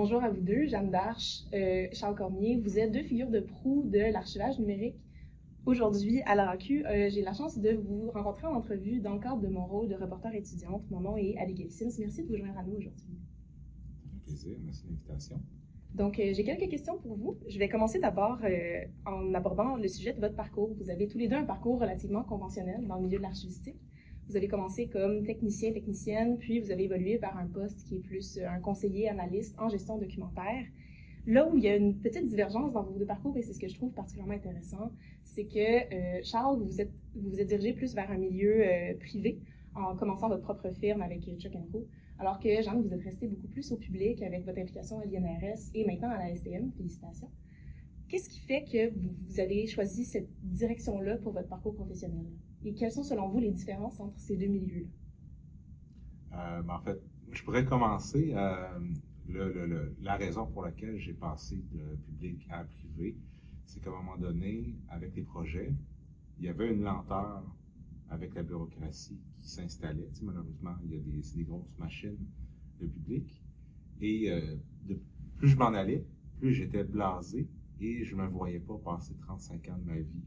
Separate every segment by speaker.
Speaker 1: bonjour à vous deux, Jeanne Darche, Charles Cormier. Vous êtes deux figures de proue de l'archivage numérique. Aujourd'hui, à l'ARAQ, j'ai la chance de vous rencontrer en entrevue dans le cadre de mon rôle de reporter étudiante. Mon nom est Abigail Sims. Merci de vous joindre à nous aujourd'hui.
Speaker 2: Un plaisir, merci de l'invitation.
Speaker 1: Donc, j'ai quelques questions pour vous. Je vais commencer d'abord en abordant le sujet de votre parcours. Vous avez tous les deux un parcours relativement conventionnel dans le milieu de l'archivistique. Vous avez commencé comme technicien, technicienne, puis vous avez évolué vers un poste qui est plus un conseiller analyste en gestion documentaire. Là où il y a une petite divergence dans vos deux parcours, et c'est ce que je trouve particulièrement intéressant, c'est que Charles, vous vous êtes dirigé plus vers un milieu privé en commençant votre propre firme avec Chuck & Co. Alors que Jeanne, vous êtes resté beaucoup plus au public avec votre implication à l'INRS et maintenant à la STM. Félicitations. Qu'est-ce qui fait que vous avez choisi cette direction-là pour votre parcours professionnel? Et quelles sont, selon vous, les différences entre ces deux milieux-là?
Speaker 2: En fait, je pourrais commencer. La raison pour laquelle j'ai passé de public à privé, c'est qu'à un moment donné, avec les projets, il y avait une lenteur avec la bureaucratie qui s'installait. Tu sais, malheureusement, c'est des grosses machines de public. Et plus je m'en allais, plus j'étais blasé et je ne me voyais pas passer 35 ans de ma vie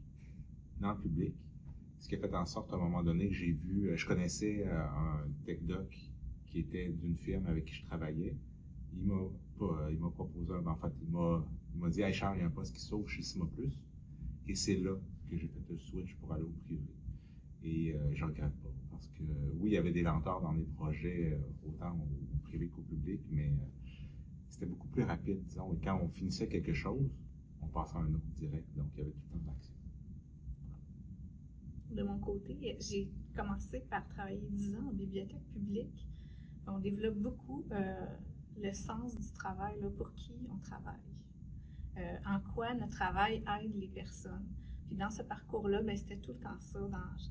Speaker 2: dans le public. Ce qui a fait en sorte, à un moment donné, que je connaissais un tech-doc qui était d'une firme avec qui je travaillais. Il m'a proposé, il m'a dit « Hey Charles, il y a un poste qui s'ouvre chez Sima Plus ». Et c'est là que j'ai fait le switch pour aller au privé. Et je ne regrette pas, parce que oui, il y avait des lenteurs dans les projets, autant au privé qu'au public, mais c'était beaucoup plus rapide, disons. Et quand on finissait quelque chose, on passait à un autre direct, donc il y avait tout le temps d'action.
Speaker 3: De mon côté, j'ai commencé par travailler 10 ans en bibliothèque publique. On développe beaucoup le sens du travail, là, pour qui on travaille, en quoi notre travail aide les personnes. Puis dans ce parcours-là, c'était tout le temps ça.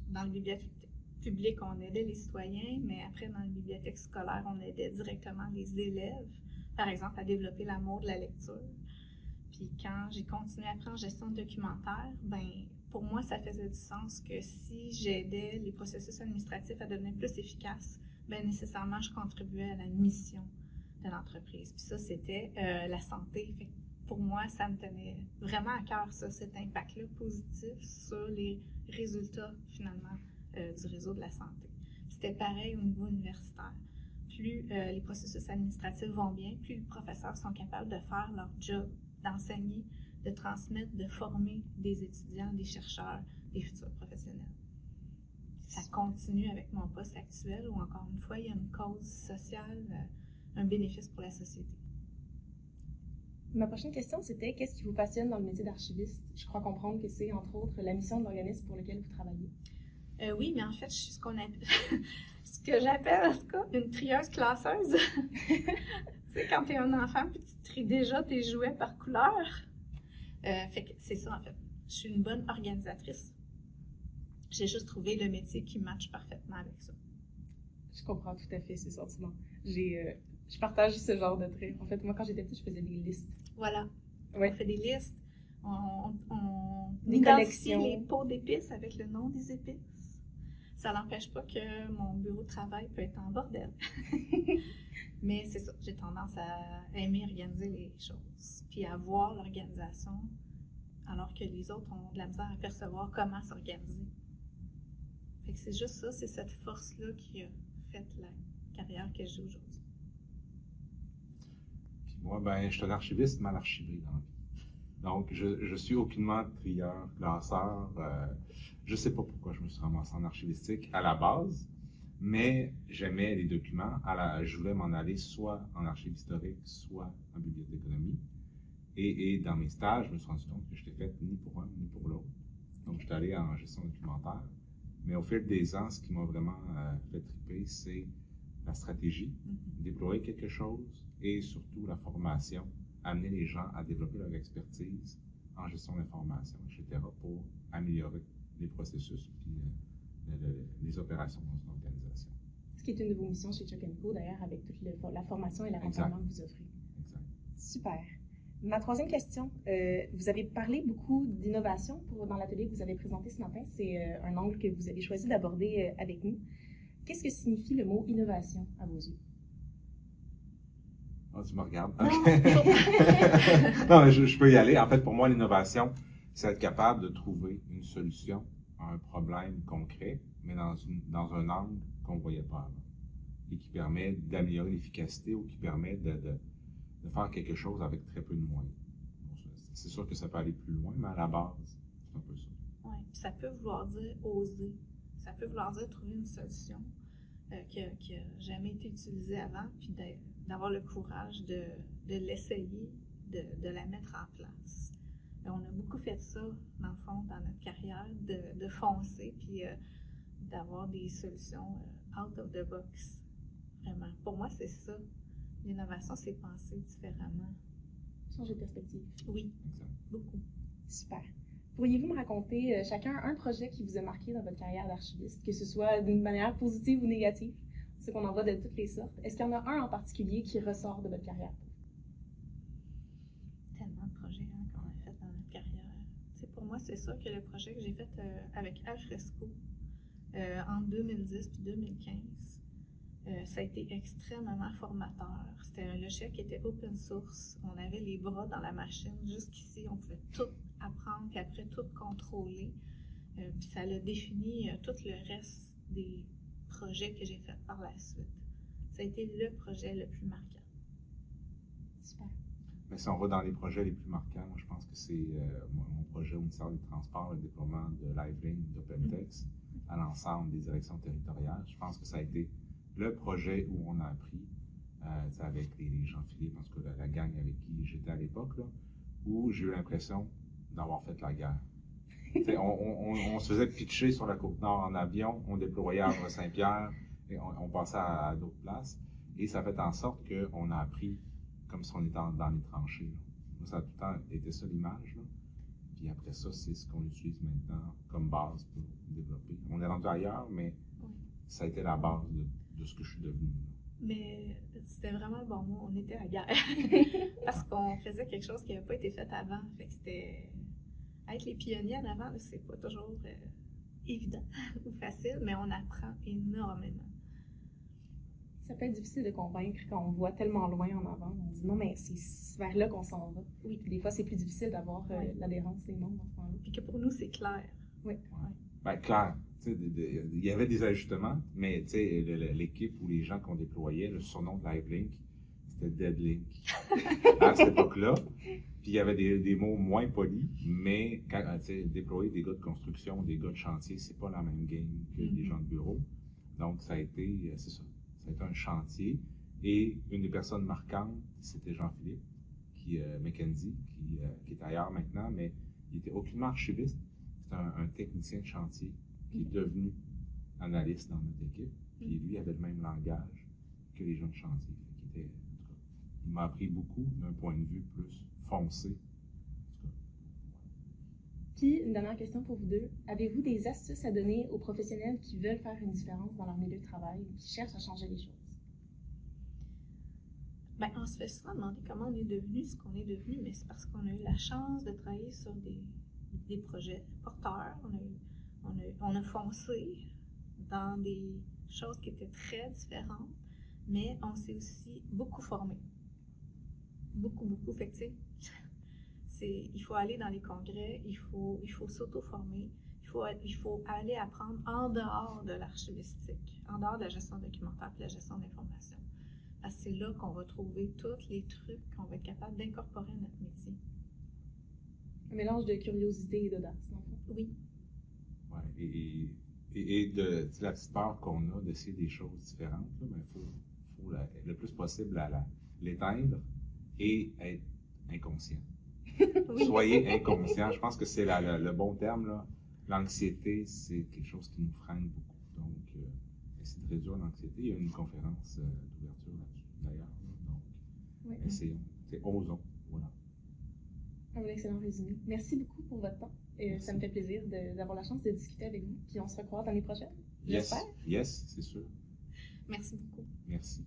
Speaker 3: Dans les bibliothèques publiques, on aidait les citoyens, mais après, dans les bibliothèques scolaires, on aidait directement les élèves, par exemple, à développer l'amour de la lecture. Puis quand j'ai continué après en gestion documentaire, pour moi, ça faisait du sens que si j'aidais les processus administratifs à devenir plus efficaces, nécessairement, je contribuais à la mission de l'entreprise. Puis ça, c'était la santé. Fait que pour moi, ça me tenait vraiment à cœur, ça, cet impact-là positif sur les résultats, finalement, du réseau de la santé. C'était pareil au niveau universitaire. Plus les processus administratifs vont bien, plus les professeurs sont capables de faire leur job, d'enseigner, de transmettre, de former des étudiants, des chercheurs, des futurs professionnels. Ça continue avec mon poste actuel où, encore une fois, il y a une cause sociale, un bénéfice pour la société.
Speaker 1: Ma prochaine question, c'était qu'est-ce qui vous passionne dans le métier d'archiviste? Je crois comprendre que c'est, entre autres, la mission de l'organisme pour lequel vous travaillez.
Speaker 3: Oui, mais en fait, je suis ce que j'appelle, en tout cas, une trieuse classeuse. Tu sais, quand tu es un enfant, puis tu tries déjà tes jouets par couleur. Fait que c'est ça, en fait. Je suis une bonne organisatrice. J'ai juste trouvé le métier qui matche parfaitement avec ça.
Speaker 1: Je comprends tout à fait ce sentiment. Je partage ce genre de trait. En fait, moi, quand j'étais petite, je faisais des listes.
Speaker 3: Voilà.
Speaker 1: Ouais.
Speaker 3: On fait des listes. On
Speaker 1: des
Speaker 3: identifie
Speaker 1: collections.
Speaker 3: les pots d'épices avec le nom des épices. Ça n'empêche pas que mon bureau de travail peut être en bordel. Mais c'est ça, j'ai tendance à aimer organiser les choses, puis à voir l'organisation, alors que les autres ont de la misère à percevoir comment s'organiser. Fait que c'est juste ça, c'est cette force-là qui a fait la carrière que j'ai aujourd'hui.
Speaker 2: Puis moi, je suis un archiviste mal archivé dans la vie. Donc, je suis aucunement trieur, classeur. Je ne sais pas pourquoi je me suis ramassé en archivistique à la base, mais j'aimais les documents. Je voulais m'en aller soit en archive historique, soit en bibliothéconomie. Et dans mes stages, je me suis rendu compte que je n'étais fait ni pour un ni pour l'autre. Donc, j'étais allé en gestion documentaire. Mais au fil des ans, ce qui m'a vraiment fait triper, c'est la stratégie, déployer quelque chose et surtout la formation, amener les gens à développer leur expertise en gestion d'information, etc., pour améliorer les processus et les opérations dans une organisation.
Speaker 1: Ce qui est une de vos missions chez Chuck & Co, d'ailleurs, avec toute la formation et l'accompagnement que vous offrez.
Speaker 2: Exact.
Speaker 1: Super. Ma troisième question, vous avez parlé beaucoup d'innovation dans l'atelier que vous avez présenté ce matin. C'est un angle que vous avez choisi d'aborder avec nous. Qu'est-ce que signifie le mot innovation à vos yeux?
Speaker 2: Ah, tu me regardes.
Speaker 3: Non.
Speaker 2: OK. Non, mais je peux y aller. En fait, pour moi, l'innovation, c'est être capable de trouver une solution à un problème concret, mais dans un angle qu'on ne voyait pas avant. Et qui permet d'améliorer l'efficacité ou qui permet de faire quelque chose avec très peu de moyens. C'est sûr que ça peut aller plus loin, mais à la base, c'est un peu ça.
Speaker 3: Oui, ça peut vouloir dire oser. Ça peut vouloir dire trouver une solution qui n'a jamais été utilisée avant, puis d'avoir le courage de l'essayer, de la mettre en place. On a beaucoup fait ça, dans le fond, dans notre carrière, de foncer, puis d'avoir des solutions out of the box. Vraiment. Pour moi, c'est ça. L'innovation, c'est penser différemment.
Speaker 1: Changer de perspective.
Speaker 3: Oui,
Speaker 2: Exact.
Speaker 3: beaucoup.
Speaker 1: Super. Pourriez-vous me raconter chacun un projet qui vous a marqué dans votre carrière d'archiviste, que ce soit d'une manière positive ou négative? C'est qu'on en voit de toutes les sortes. Est-ce qu'il y en a un en particulier qui ressort de votre carrière?
Speaker 3: Tellement de projets qu'on a fait dans notre carrière. Pour moi, c'est sûr que le projet que j'ai fait avec Alfresco en 2010 puis 2015, ça a été extrêmement formateur. C'était un logiciel qui était open source. On avait les bras dans la machine. Jusqu'ici, on pouvait tout apprendre, puis après tout contrôler. Puis ça a défini tout le reste des projets que j'ai faits par la suite. Ça a été le projet le plus marquant.
Speaker 1: Super.
Speaker 2: Mais si on va dans les projets les plus marquants, moi, je pense que c'est mon projet au ministère des Transports, le déploiement de LiveLink d'OpenText à l'ensemble des directions territoriales. Je pense que ça a été le projet où on a appris, avec les Jean-Philippe, en tout cas la gang avec qui j'étais à l'époque, là, où j'ai eu l'impression d'avoir fait la guerre. On se faisait pitcher sur la Côte-Nord en avion, on déployait à Saint-Pierre, et on passait à d'autres places, et ça fait en sorte qu'on a appris comme si on était dans les tranchées. Là. Ça a tout le temps été ça l'image. Là. Puis après ça, c'est ce qu'on utilise maintenant comme base pour développer. On est rendu ailleurs, mais ça a été la base de ce que je suis devenu.
Speaker 3: Mais c'était vraiment le bon mot, on était à guerre. Parce qu'on faisait quelque chose qui n'avait pas été fait avant. Fait que c'était. Être les pionniers en avant, c'est pas toujours évident ou facile, mais on apprend énormément.
Speaker 1: Ça peut être difficile de convaincre quand on voit tellement loin en avant. On dit non, mais c'est vers là qu'on s'en va. Oui, puis des fois, c'est plus difficile d'avoir l'adhérence des membres dans ce temps-là.
Speaker 3: Puis que pour nous, c'est clair.
Speaker 1: Oui.
Speaker 2: Ouais. Ben, clair. Il y avait des ajustements, mais l'équipe ou les gens qu'on déployait, le surnom de LiveLink, c'était Deadlink. À cette époque-là. Puis il y avait des mots moins polis, mais quand déployer des gars de construction, des gars de chantier, c'est pas la même game que des gens de bureau. Donc ça a été, c'est ça. Ça a été un chantier. Et une des personnes marquantes, c'était Jean-Philippe, Mackenzie, qui est ailleurs maintenant, mais il était aucunement archiviste. C'était un technicien de chantier qui est devenu analyste dans notre équipe. Puis lui avait le même langage que les gens de chantier. Il m'a appris beaucoup d'un point de vue plus foncé.
Speaker 1: Puis, une dernière question pour vous deux. Avez-vous des astuces à donner aux professionnels qui veulent faire une différence dans leur milieu de travail, qui cherchent à changer les choses?
Speaker 3: Bien, on se fait souvent demander comment on est devenu ce qu'on est devenu, mais c'est parce qu'on a eu la chance de travailler sur des projets porteurs. On a foncé dans des choses qui étaient très différentes, mais on s'est aussi beaucoup formé. Beaucoup. Fait que, il faut aller dans les congrès, il faut s'auto-former, il faut aller apprendre en dehors de l'archivistique, en dehors de la gestion documentaire et de la gestion d'information. Parce que c'est là qu'on va trouver tous les trucs qu'on va être capable d'incorporer à notre métier.
Speaker 1: Un mélange de curiosité et d'audace, non? Oui.
Speaker 2: Oui, et de la petite peur qu'on a d'essayer des choses différentes, il faut le plus possible l'éteindre et être inconscient. Oui. Soyez inconscient. Je pense que c'est le bon terme. Là. L'anxiété, c'est quelque chose qui nous freine beaucoup. Donc, essayer de réduire l'anxiété. Il y a une conférence d'ouverture là-dessus, d'ailleurs. Donc, essayons. Osons. Voilà.
Speaker 1: Un excellent résumé. Merci beaucoup pour votre temps. Ça me fait plaisir d'avoir la chance de discuter avec vous. Puis on se recroise l'année prochaine. J'espère.
Speaker 2: Yes, c'est sûr.
Speaker 3: Merci beaucoup.
Speaker 2: Merci.